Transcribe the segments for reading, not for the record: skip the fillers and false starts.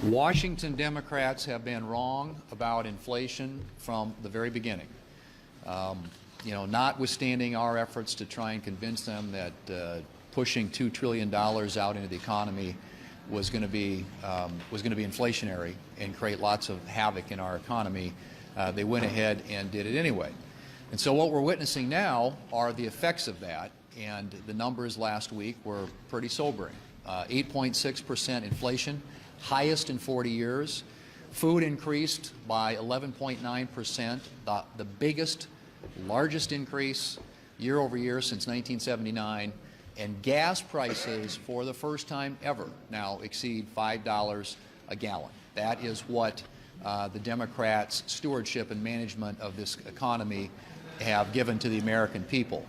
Washington Democrats have been wrong about inflation from the very beginning. Notwithstanding our efforts to try and convince them that pushing $2 trillion out into the economy was going to be inflationary and create lots of havoc in our economy, they went ahead and did it anyway. And so what we're witnessing now are the effects of that, and the numbers last week were pretty sobering. 8.6% inflation, highest in 40 years. Food increased by 11.9%, the biggest, largest increase year over year since 1979. And gas prices, for the first time ever, now exceed $5 a gallon. That is what the Democrats' stewardship and management of this economy have given to the American people.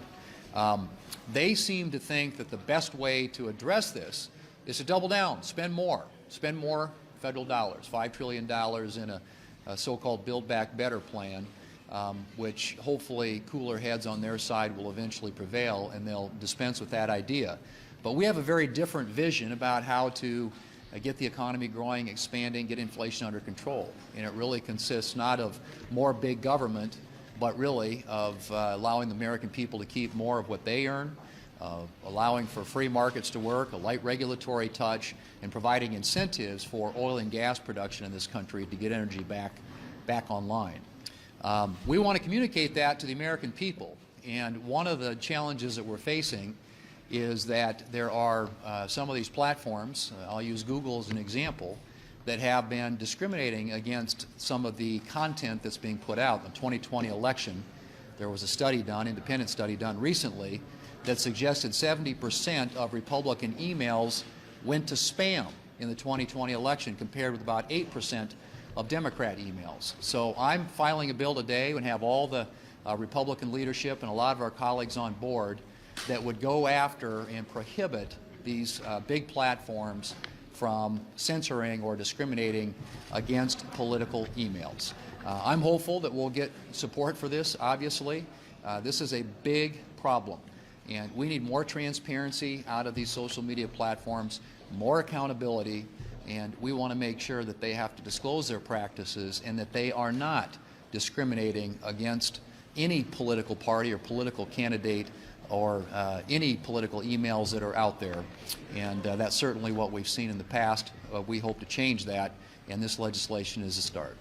They seem to think that the best way to address this is to double down, spend more federal dollars, $5 trillion in a so-called Build Back Better plan, which hopefully cooler heads on their side will eventually prevail, and they'll dispense with that idea. But we have a very different vision about how to get the economy growing, expanding, get inflation under control. And it really consists not of more big government, but really of allowing the American people to keep more of what they earn, allowing for free markets to work, a light regulatory touch, and providing incentives for oil and gas production in this country to get energy back online. We want to communicate that to the American people, and one of the challenges that we're facing is that there are some of these platforms, I'll use Google as an example, that have been discriminating against some of the content that's being put out. In the 2020 election, there was a study done, independent study done recently, that suggested 70% of Republican emails went to spam in the 2020 election, compared with about 8% of Democrat emails. So I'm filing a bill today and have all the Republican leadership and a lot of our colleagues on board that would go after and prohibit these big platforms from censoring or discriminating against political emails. I'm hopeful that we'll get support for this, obviously. This is a big problem, and we need more transparency out of these social media platforms, more accountability, and we want to make sure that they have to disclose their practices and that they are not discriminating against any political party or political candidate or any political emails that are out there. And that's certainly what we've seen in the past. We hope to change that, and this legislation is a start.